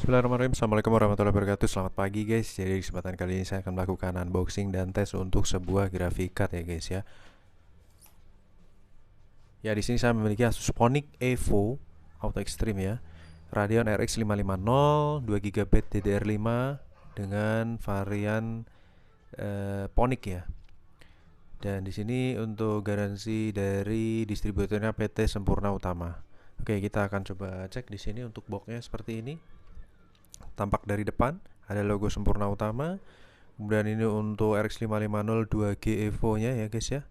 Bismillahirrahmanirrahim. Assalamualaikum warahmatullahi wabarakatuh. Selamat pagi guys. Jadi di kesempatan kali ini saya akan melakukan unboxing dan tes untuk sebuah graphic card ya guys ya. Ya di sini saya memiliki Asus Ponic Evo Auto Extreme ya. Radeon RX 550 2GB DDR5 dengan varian Ponic ya. Dan di sini untuk garansi dari distributornya PT Sempurna Utama. Oke, kita akan coba cek di sini untuk boxnya seperti ini. Tampak dari depan ada logo Sempurna Utama. Kemudian ini untuk RX 550 2G Evo nya ya guys ya.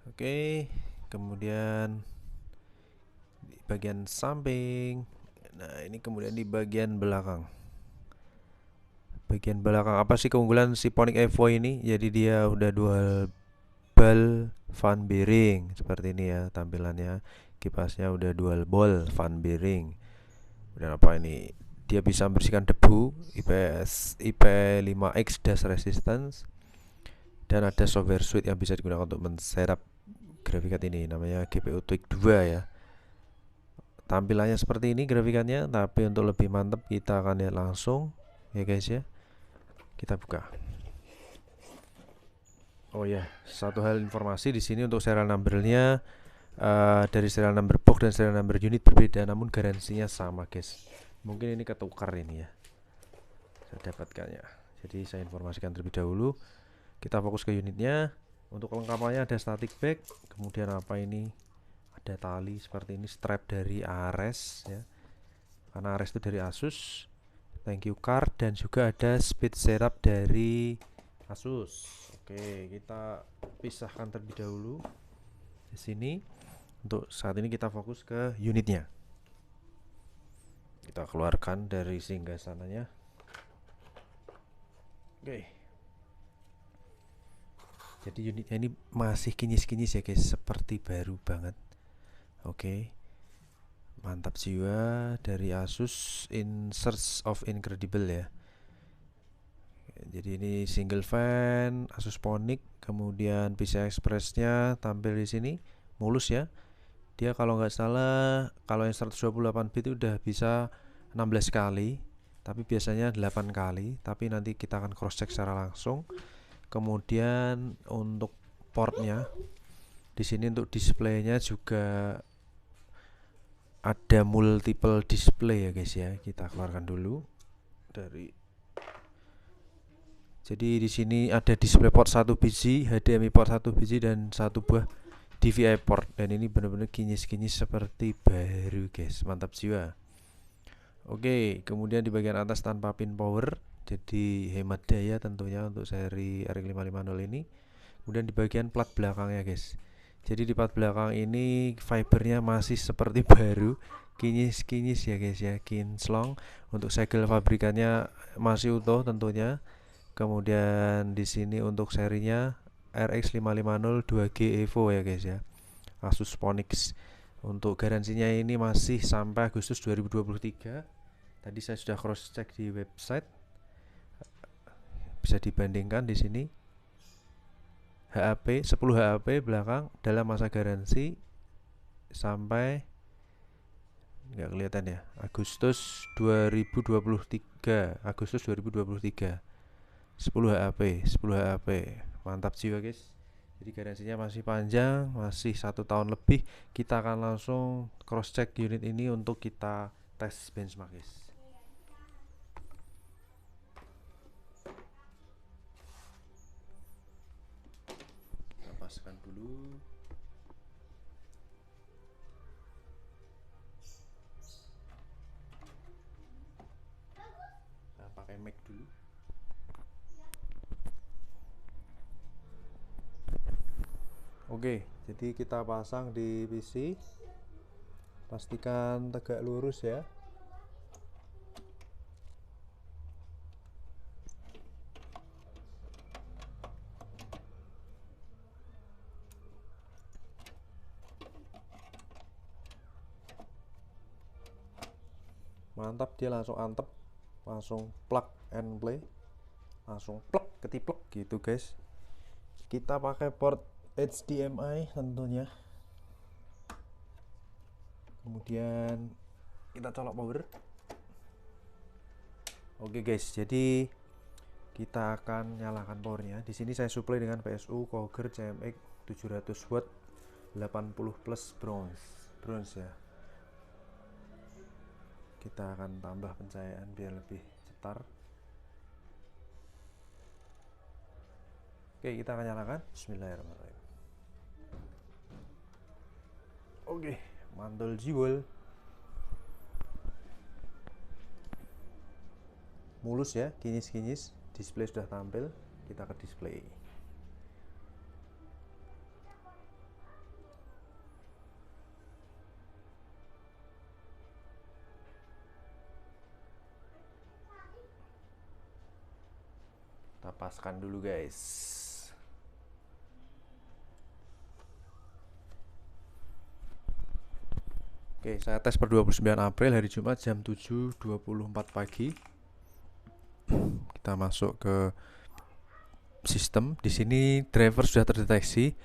Oke, kemudian di bagian samping. Nah, ini kemudian di bagian belakang. Bagian belakang apa sih keunggulan si Ponic Evo ini? Jadi dia udah dual ball fan bearing seperti ini ya tampilannya. Kipasnya udah dual ball fan bearing. Dan apa ini? Dia bisa membersihkan debu IPS IP5X dust resistance. Dan ada software suite yang bisa digunakan untuk men-setup graphic card ini, namanya GPU Tweak 2 ya. Tampilannya seperti ini grafikannya, tapi untuk lebih mantap kita akan lihat langsung ya guys ya. Kita buka. Oh ya, satu hal informasi di sini untuk serial numbernya dari serial number box dan serial number unit berbeda, namun garansinya sama guys. Mungkin ini ketukar ini ya, saya dapatkannya. Jadi saya informasikan terlebih dahulu. Kita fokus ke unitnya. Untuk kelengkapannya ada static bag, kemudian apa ini, ada tali seperti ini, strap dari Ares ya, karena Ares itu dari Asus, thank you card, dan juga ada speed setup dari Asus. Oke, kita pisahkan terlebih dahulu di sini. Untuk saat ini kita fokus ke unitnya. Kita keluarkan dari singgah sananya. Oke. Jadi unitnya ini masih kinyis-kinyis ya guys, seperti baru banget. Oke. Mantap jiwa dari Asus, in search of incredible ya. Jadi ini single fan Asus Ponic, kemudian PCI Express-nya tampil di sini, mulus ya. Dia kalau nggak salah, kalau yang 128 bit udah bisa 16 kali, tapi biasanya 8 kali, tapi nanti kita akan cross check secara langsung. Kemudian untuk portnya di sini untuk displaynya juga ada multiple display ya guys ya. Kita keluarkan dulu dari. Jadi di sini ada display port 1 biji, HDMI port 1 biji, dan satu buah DVI port. Dan ini benar-benar kinyis-kinyis seperti baru guys, mantap jiwa. Oke, kemudian di bagian atas tanpa pin power, jadi hemat daya tentunya untuk seri RX 550 ini. Kemudian di bagian plat belakangnya guys, jadi di plat belakang ini fibernya masih seperti baru, kinyis-kinyis ya guys ya, kinclong. Untuk segel pabrikannya masih utuh tentunya. Kemudian di sini untuk serinya RX 550 2G Evo ya guys ya, Asus Ponic. Untuk garansinya ini masih sampai Agustus 2023. Tadi saya sudah cross check di website, bisa dibandingkan di sini. HAP 10 HAP belakang dalam masa garansi sampai, nggak kelihatan ya, Agustus 2023. 10 HAP 10 HAP, mantap jiwa guys. Jadi garansinya masih panjang, masih 1 tahun lebih. Kita akan langsung cross check unit ini untuk kita tes benchmark guys. Kita paskan dulu. Saya pakai mic dulu. Oke, jadi kita pasang di PC. Pastikan tegak lurus ya. Mantap, dia langsung antep, langsung plug and play, langsung plug ketiplek gitu guys. Kita pakai port HDMI tentunya. Kemudian kita colok power. Oke guys, jadi kita akan nyalakan powernya. Di sini saya supply dengan PSU Coger CMX 700 watt 80 plus bronze ya. Kita akan tambah pencahayaan biar lebih cetar. Oke, kita akan nyalakan. Bismillahirrahmanirrahim. Oke, mantul jiwel. Mulus ya, kinyis-kinyis. Display sudah tampil, kita ke display. Kita paskan dulu guys. Oke, saya tes per 29 April hari Jumat jam 7.24 pagi. Kita masuk ke sistem. Di sini driver sudah terdeteksi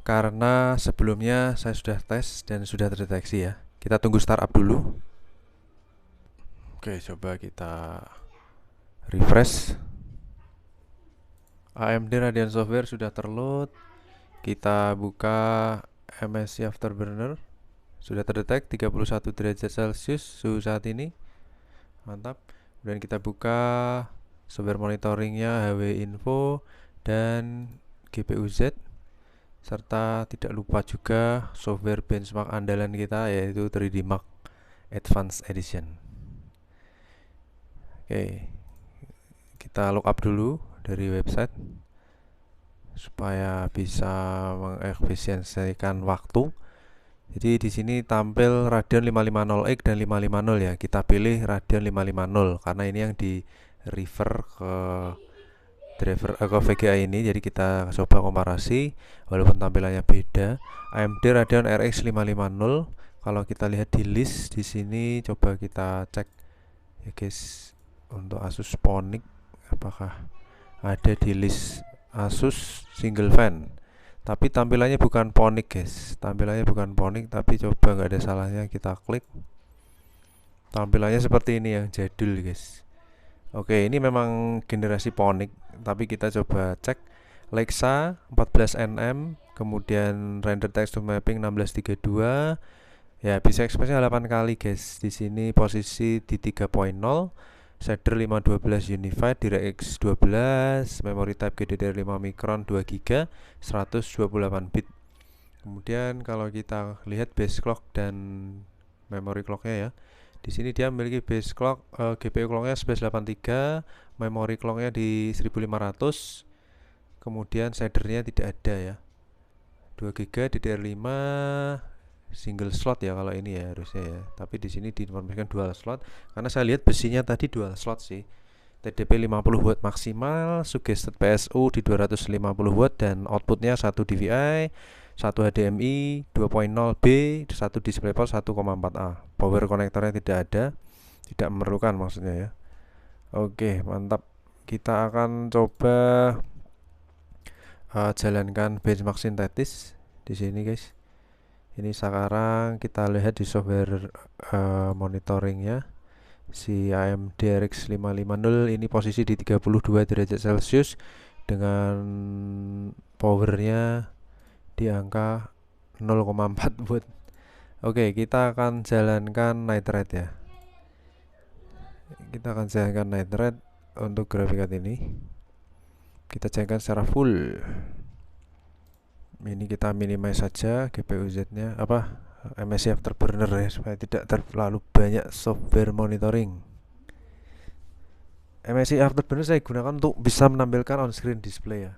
karena sebelumnya saya sudah tes dan sudah terdeteksi ya. Kita tunggu startup dulu. Oke, coba kita refresh. AMD Radeon Software sudah terload. Kita buka MSI Afterburner. Sudah terdetek 31 derajat Celcius suhu saat ini. Mantap. Kemudian kita buka software monitoringnya, HW Info dan GPU Z, serta tidak lupa juga software benchmark andalan kita yaitu 3D Mark Advanced Edition. Oke, kita login dulu dari website supaya bisa mengefisiensikan waktu. Jadi di sini tampil Radeon 550X dan 550 ya. Kita pilih Radeon 550 karena ini yang di refer ke driver ke VGA ini. Jadi kita coba komparasi walaupun tampilannya beda. AMD Radeon RX 550. Kalau kita lihat di list di sini, coba kita cek ya guys untuk Asus Ponic apakah ada di list Asus single fan. Tapi tampilannya bukan Ponic guys, tampilannya bukan Ponic, tapi coba nggak ada salahnya kita klik. Tampilannya seperti ini yang jadul guys. Oke, ini memang generasi Ponic, tapi kita coba cek Lexa 14nm, kemudian render texture mapping 1632. Ya, bisa expressnya 8 kali guys. Di sini posisi di 3.0. Shader 512 Unified, DirectX 12, memory type GDDR5 micron 2 GB, 128 bit. Kemudian kalau kita lihat base clock dan memory clocknya ya, di sini dia memiliki base clock, GPU clocknya 1183, memory clocknya di 1500, kemudian shadernya tidak ada ya, 2 GB DDR5 single slot ya kalau ini ya harusnya ya, tapi di sini diinformasikan dual slot karena saya lihat besinya tadi dual slot sih. TDP 50 watt maksimal, suggested PSU di 250 watt dan outputnya 1 DVI, 1 HDMI 2.0B, 1 DisplayPort 1,4A. Power konektornya tidak ada, tidak memerlukan maksudnya ya. Oke, mantap. Kita akan coba jalankan benchmark sintetis di sini guys. Ini sekarang kita lihat di software monitoringnya si AMD RX 550 ini posisi di 32 derajat Celcius dengan powernya di angka 0,4 watt. Oke, kita akan jalankan night rate ya. Kita akan jalankan night rate untuk grafik card ini. Kita jalankan secara full. Ini kita minimize saja GPU Z-nya MSI Afterburner ya supaya tidak terlalu banyak software monitoring. MSI Afterburner saya gunakan untuk bisa menampilkan on-screen display ya.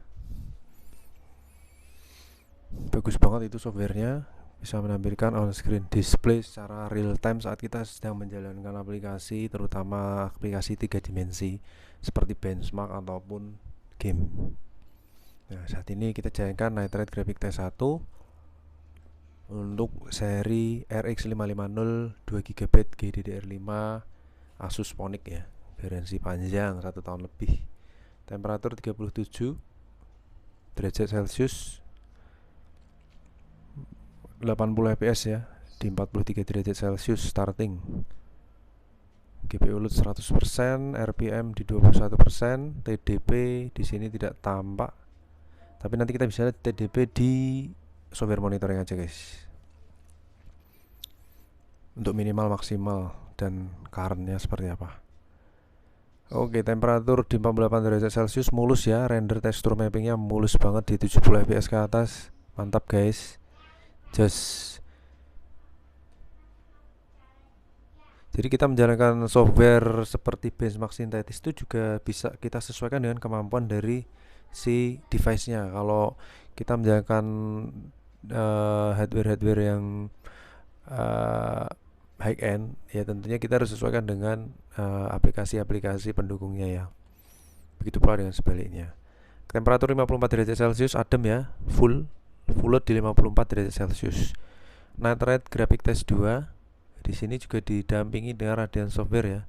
Bagus banget itu softwarenya, bisa menampilkan on-screen display secara real time saat kita sedang menjalankan aplikasi, terutama aplikasi 3 dimensi seperti benchmark ataupun game. Nah, saat ini kita jalankan Night Rate Graphic T1 untuk seri RX 550 2GB GDDR5 Asus Ponic ya, garansi panjang 1 tahun lebih. Temperatur 37 derajat Celcius, 80 fps ya, di 43 derajat Celcius starting. GPU load 100%, RPM di 21%, TDP di sini tidak tampak. Tapi nanti kita bisa lihat TDP di software monitoring aja guys. Untuk minimal, maksimal, dan currentnya seperti apa. Oke, temperatur di 48 derajat Celcius mulus ya. Render tekstur mappingnya mulus banget di 70 fps ke atas. Mantap guys. Just. Jadi kita menjalankan software seperti Benchmark Synthetis itu juga bisa kita sesuaikan dengan kemampuan dari si device-nya. Kalau kita menjalankan hardware-hardware yang high end, ya tentunya kita harus sesuaikan dengan aplikasi-aplikasi pendukungnya ya. Begitu pula dengan sebaliknya. Temperatur 54 derajat Celcius adem ya, full load di 54 derajat Celcius. Night rate graphic test 2. Di sini juga didampingi dengan Radeon software ya.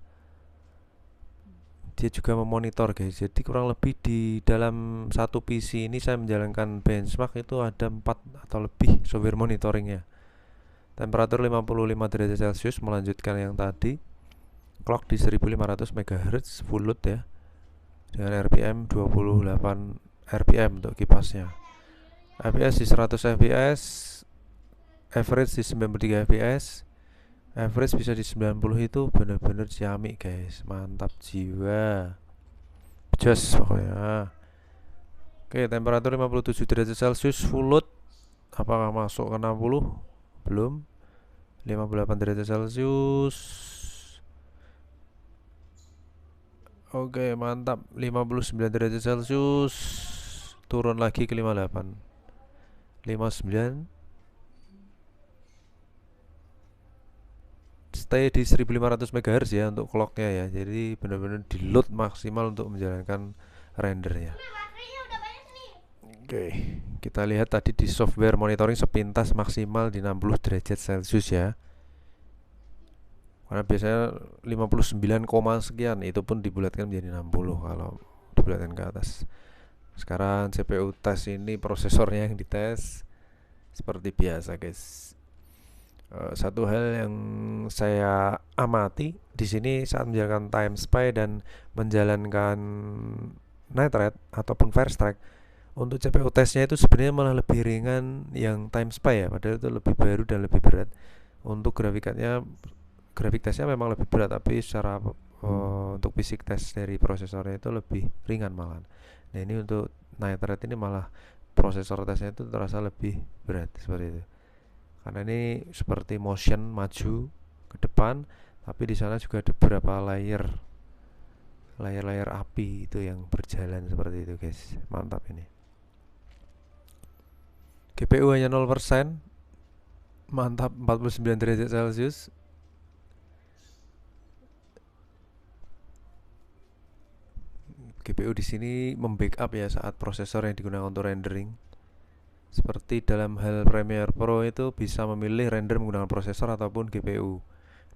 Dia juga memonitor guys. Jadi kurang lebih di dalam satu PC ini saya menjalankan benchmark itu ada 4 atau lebih software monitoringnya. Temperatur 55 derajat Celcius melanjutkan yang tadi. Clock di 1500 MHz full load ya. Dengan RPM 28 RPM untuk kipasnya. FPS di 100 fps, average di 93 fps. Average bisa di 90 itu bener-bener ciamik guys. Mantap jiwa. Just pokoknya. Oke, temperatur 57 derajat Celcius full load. Apakah masuk ke 60? Belum. 58 derajat Celcius. Oke, mantap. 59 derajat Celcius. Turun lagi ke 58. 59. Stay di 1500 MHz ya untuk clocknya ya. Jadi benar-benar di load maksimal untuk menjalankan rendernya. Oke, kita lihat tadi di software monitoring sepintas maksimal di 60 derajat Celcius ya. Karena biasanya 59, sekian, itu pun dibulatkan menjadi 60 kalau dibulatkan ke atas. Sekarang CPU tes ini prosesornya yang dites seperti biasa guys. Satu hal yang saya amati di sini saat menjalankan time spy dan menjalankan night rate ataupun first track, untuk CPU tesnya itu sebenarnya malah lebih ringan yang time spy ya, padahal itu lebih baru dan lebih berat. Untuk grafik tesnya memang lebih berat, tapi secara untuk fisik tes dari prosesornya itu lebih ringan malah. Nah ini untuk night rate ini malah prosesor tesnya itu terasa lebih berat seperti itu. Karena ini seperti motion maju ke depan, tapi di sana juga ada beberapa layer api itu yang berjalan seperti itu guys. Mantap ini. GPU hanya 0%. Mantap, 49 derajat Celcius. GPU di sini membackup ya saat prosesor yang digunakan untuk rendering. Seperti dalam hal Premiere Pro itu bisa memilih render menggunakan prosesor ataupun GPU.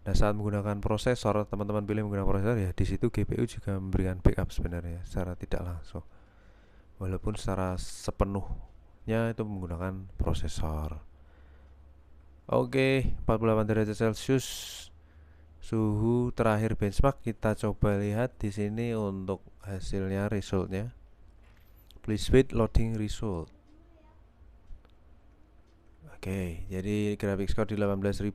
Nah saat menggunakan prosesor, teman-teman pilih menggunakan prosesor ya, di situ GPU juga memberikan backup sebenarnya secara tidak langsung. Walaupun secara sepenuhnya itu menggunakan prosesor. Oke, 48 derajat Celcius suhu terakhir benchmark. Kita coba lihat di sini untuk hasilnya, resultnya. Please wait loading result. Oke, jadi graphic score di 18.000,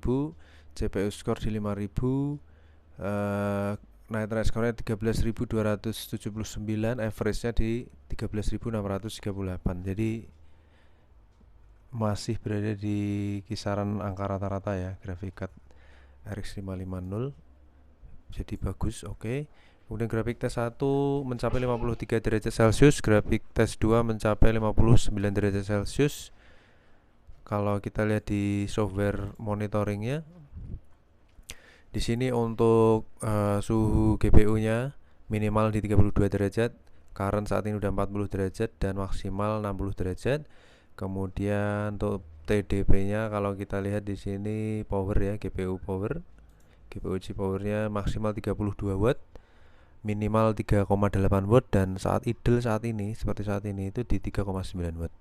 CPU score di 5.000, night rate score-nya 13.279, average-nya di 13.638. Jadi masih berada di kisaran angka rata-rata ya, graphic card RX 550. Jadi bagus, oke. Kemudian graphic test 1 mencapai 53 derajat Celcius, graphic test 2 mencapai 59 derajat Celcius. Kalau kita lihat di software monitoringnya, di sini untuk suhu GPU-nya minimal di 32 derajat, current saat ini udah 40 derajat dan maksimal 60 derajat. Kemudian untuk TDP-nya kalau kita lihat di sini power ya, GPU G powernya maksimal 32 watt, minimal 3,8 watt, dan saat idle saat ini seperti saat ini itu di 3,9 watt.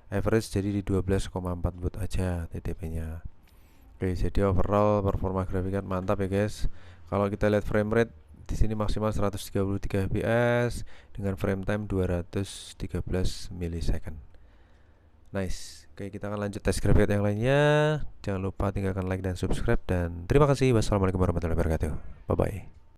Average jadi di 12,4 watt aja TDP-nya. Oke, jadi overall performa grafik card mantap ya guys. Kalau kita lihat frame rate di sini maksimal 133 fps dengan frame time 213 milisecond. Nice. Oke, kita akan lanjut tes graphic yang lainnya. Jangan lupa tinggalkan like dan subscribe, dan terima kasih. Wassalamualaikum warahmatullahi wabarakatuh. Bye bye.